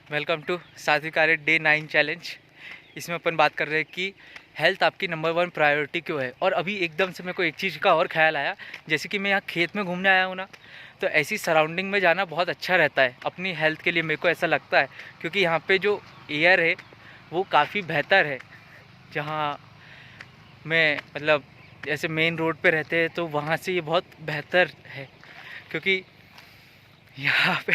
Welcome to सात्विक आर्य day 9 challenge. इसमें अपन बात कर रहे हैं कि हेल्थ आपकी नंबर 1 प्रायोरिटी क्यों है। और अभी एकदम से मेरे को एक चीज़ का और ख्याल आया, जैसे कि मैं यहाँ खेत में घूमने आया हूँ ना, तो ऐसी सराउंडिंग में जाना बहुत अच्छा रहता है अपनी हेल्थ के लिए, मेरे को ऐसा लगता है। क्योंकि यहाँ पे जो एयर है वो काफ़ी बेहतर है। जहाँ मैं मतलब जैसे मेन रोड पे रहते हैं तो वहाँ से ये बहुत बेहतर है। क्योंकि यहाँ पे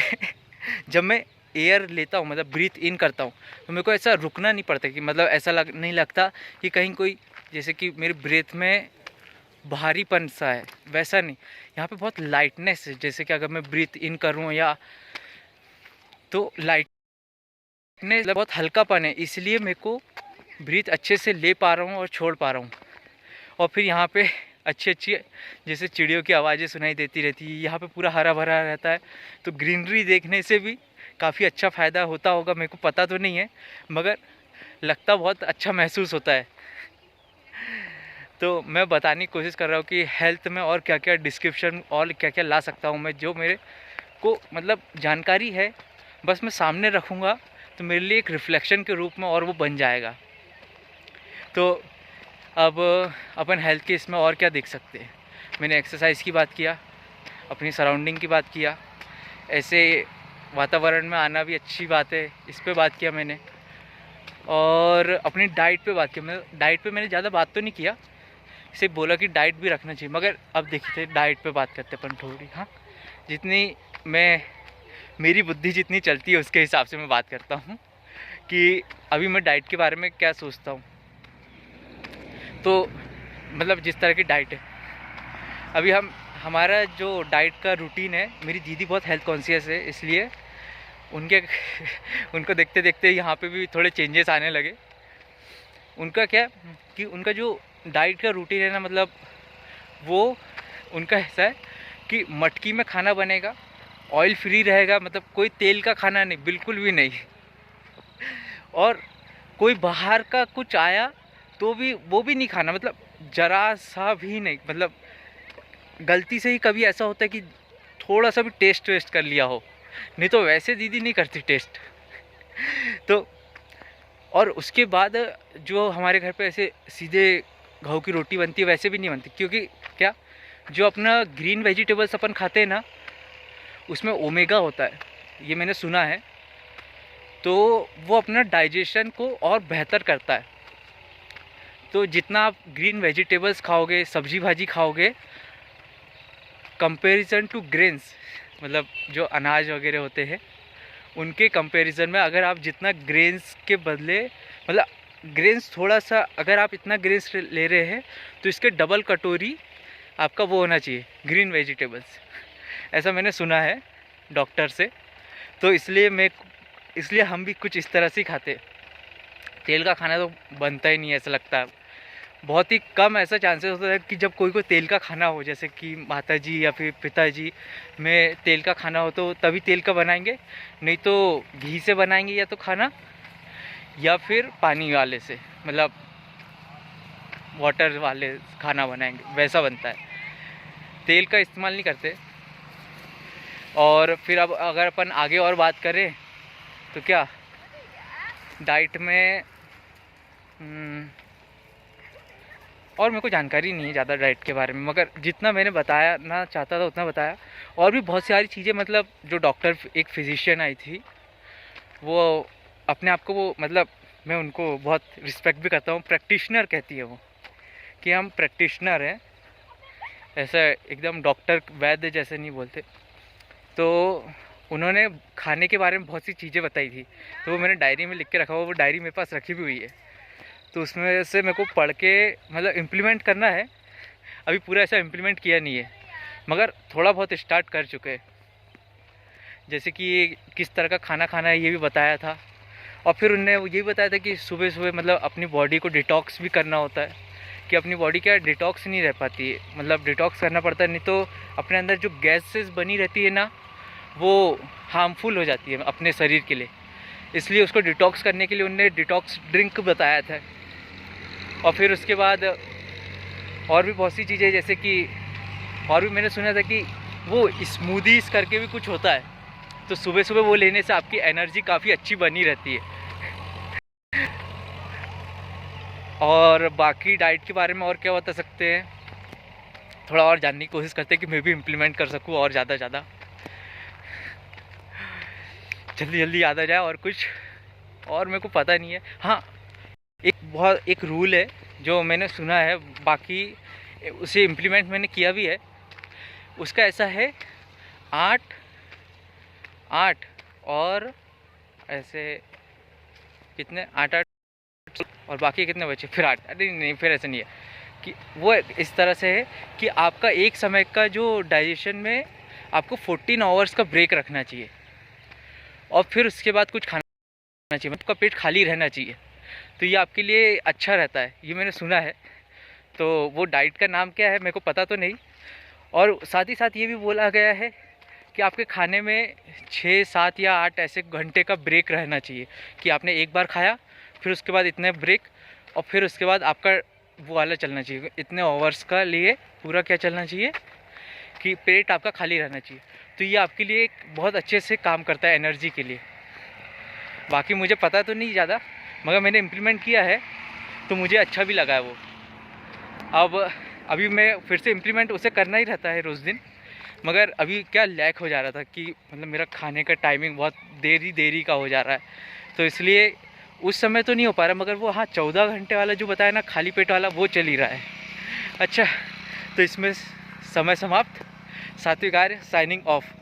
जब मैं एयर लेता हूँ, मतलब ब्रीथ इन करता हूँ, तो मेरे को ऐसा रुकना नहीं पड़ता कि मतलब ऐसा नहीं लगता कि कहीं कोई, जैसे कि मेरे ब्रेथ में भारीपन सा है, वैसा नहीं। यहाँ पे बहुत लाइटनेस है। जैसे कि अगर मैं ब्रीथ इन करूँ या तो लाइटनेस, बहुत हल्कापन है, इसलिए मेरे को ब्रीथ अच्छे से ले पा रहा हूँ और छोड़ पा रहा हूँ। और फिर यहाँ पे अच्छी अच्छी जैसे चिड़ियों की आवाज़ें सुनाई देती रहती है। यहाँ पे पूरा हरा भरा रहता है, तो ग्रीनरी देखने से भी काफ़ी अच्छा फ़ायदा होता होगा। मेरे को पता तो नहीं है, मगर लगता बहुत अच्छा महसूस होता है। तो मैं बताने की कोशिश कर रहा हूँ कि हेल्थ में और क्या क्या डिस्क्रिप्शन और क्या क्या ला सकता हूँ मैं, जो मेरे को मतलब जानकारी है, बस मैं सामने रखूँगा तो मेरे लिए एक रिफ्लेक्शन के रूप में और वो बन जाएगा। तो अब अपन हेल्थ के इसमें और क्या देख सकते हैं। मैंने एक्सरसाइज की बात किया, अपनी सराउंडिंग की बात किया, ऐसे वातावरण में आना भी अच्छी बात है, इस पे बात किया मैंने। और अपनी डाइट पे बात की। मैं डाइट पे मैंने ज़्यादा बात तो नहीं किया, सिर्फ बोला कि डाइट भी रखना चाहिए। मगर अब देखिए डाइट पे बात करते अपन थोड़ी। हाँ, जितनी मैं मेरी बुद्धि जितनी चलती है उसके हिसाब से मैं बात करता हूँ कि अभी मैं डाइट के बारे में क्या सोचता हूँ। तो मतलब जिस तरह की डाइट है अभी हमारा जो डाइट का रूटीन है, मेरी दीदी बहुत हेल्थ कॉन्शियस है, इसलिए उनके उनको देखते देखते यहाँ पे भी थोड़े चेंजेस आने लगे। उनका क्या कि उनका जो डाइट का रूटीन है ना, मतलब वो उनका ऐसा है कि मटकी में खाना बनेगा, ऑयल फ्री रहेगा, मतलब कोई तेल का खाना नहीं, बिल्कुल भी नहीं। और कोई बाहर का कुछ आया तो भी वो भी नहीं खाना, मतलब जरा सा भी नहीं। मतलब गलती से ही कभी ऐसा होता है कि थोड़ा सा भी टेस्ट वेस्ट कर लिया हो, नहीं तो वैसे दीदी नहीं करती टेस्ट। तो और उसके बाद जो हमारे घर पे ऐसे सीधे गेहूं की रोटी बनती है, वैसे भी नहीं बनती। क्योंकि क्या, जो अपना ग्रीन वेजिटेबल्स अपन खाते हैं ना, उसमें ओमेगा होता है, ये मैंने सुना है। तो वो अपना डाइजेशन को और बेहतर करता है। तो जितना आप ग्रीन वेजिटेबल्स खाओगे, सब्जी भाजी खाओगे, कंपैरिजन टू ग्रेन्स, मतलब जो अनाज वगैरह होते हैं उनके कंपैरिजन में, अगर आप जितना ग्रेन्स के बदले, मतलब ग्रेन्स थोड़ा सा, अगर आप इतना ग्रेन्स ले रहे हैं तो इसके डबल कटोरी आपका वो होना चाहिए ग्रीन वेजिटेबल्स। ऐसा मैंने सुना है डॉक्टर से। तो इसलिए हम भी कुछ इस तरह से ही खाते। तेल का खाना तो बनता ही नहीं है, ऐसा लगता है। बहुत ही कम ऐसा चांसेस होता है कि जब कोई तेल का खाना हो, जैसे कि माताजी या फिर पिताजी में तेल का खाना हो तो तभी तेल का बनाएंगे, नहीं तो घी से बनाएंगे या तो खाना, या फिर पानी वाले से, मतलब वाटर वाले खाना बनाएंगे, वैसा बनता है। तेल का इस्तेमाल नहीं करते। और फिर अब अगर अपन आगे और बात करें तो क्या डाइट में और मेरे को जानकारी नहीं है ज़्यादा डाइट के बारे में, मगर जितना मैंने बताया ना चाहता था उतना बताया। और भी बहुत सारी चीज़ें, मतलब जो डॉक्टर, एक फिजिशियन आई थी, वो अपने आप को वो, मतलब मैं उनको बहुत रिस्पेक्ट भी करता हूँ, प्रैक्टिशनर कहती है वो, कि हम प्रैक्टिशनर हैं, ऐसा एकदम डॉक्टर वैद्य जैसे नहीं बोलते। तो उन्होंने खाने के बारे में बहुत सी चीज़ें बताई थी, तो वो मैंने डायरी में लिख के रखा हुआ, वो डायरी मेरे पास रखी भी हुई है। तो उसमें से मेरे को पढ़ के मतलब इम्प्लीमेंट करना है। अभी पूरा ऐसा इम्प्लीमेंट किया नहीं है, मगर थोड़ा बहुत स्टार्ट कर चुके हैं। जैसे कि किस तरह का खाना खाना है ये भी बताया था। और फिर उन्होंने ये भी बताया था कि सुबह सुबह मतलब अपनी बॉडी को डिटॉक्स भी करना होता है, कि अपनी बॉडी क्या डिटॉक्स नहीं रह पाती है, मतलब डिटॉक्स करना पड़ता है, नहीं तो अपने अंदर जो गैसेस बनी रहती है ना, वो हार्मफुल हो जाती है अपने शरीर के लिए। इसलिए उसको डिटॉक्स करने के लिए उन्होंने डिटॉक्स ड्रिंक बताया था। और फिर उसके बाद और भी बहुत सी चीज़ें, जैसे कि और भी मैंने सुना था कि वो स्मूदीज़ करके भी कुछ होता है, तो सुबह सुबह वो लेने से आपकी एनर्जी काफ़ी अच्छी बनी रहती है। और बाकी डाइट के बारे में और क्या बता सकते हैं, थोड़ा और जानने की कोशिश करते हैं कि मैं भी इम्प्लीमेंट कर सकूँ और ज़्यादा जल्दी जल्दी याद आ जाए। और कुछ और मेरे को पता नहीं है। हाँ, एक रूल है जो मैंने सुना है, बाकी उसे इम्प्लीमेंट मैंने किया भी है। उसका ऐसा है 8 8 और ऐसे कितने 8 8 और बाकी कितने बचे फिर 8। अरे नहीं, फिर ऐसा नहीं है कि वो इस तरह से है कि आपका एक समय का जो डाइजेशन में आपको 14 आवर्स का ब्रेक रखना चाहिए और फिर उसके बाद कुछ खाना चाहिए, मतलब आपका पेट खाली रहना चाहिए। तो ये आपके लिए अच्छा रहता है, ये मैंने सुना है। तो वो डाइट का नाम क्या है मेरे को पता तो नहीं। और साथ ही साथ ये भी बोला गया है कि आपके खाने में 6 7 या 8 ऐसे घंटे का ब्रेक रहना चाहिए, कि आपने एक बार खाया फिर उसके बाद इतने ब्रेक और फिर उसके बाद आपका वो वाला चलना चाहिए, इतने आवर्स का लिए पूरा क्या चलना चाहिए कि पेट आपका खाली रहना चाहिए। तो ये आपके लिए एक बहुत अच्छे से काम करता है एनर्जी के लिए। बाकी मुझे पता तो नहीं ज़्यादा, मगर मैंने इम्प्लीमेंट किया है तो मुझे अच्छा भी लगा है वो। अब अभी मैं फिर से इम्प्लीमेंट उसे करना ही रहता है रोज़ दिन, मगर अभी क्या लैक हो जा रहा था कि मतलब मेरा खाने का टाइमिंग बहुत देरी का हो जा रहा है, तो इसलिए उस समय तो नहीं हो पा रहा। मगर वो हाँ 14 घंटे वाला जो बताया ना खाली पेट वाला, वो चल ही रहा है। अच्छा, तो इसमें समय समाप्त। सात्विक आर्य साइनिंग ऑफ।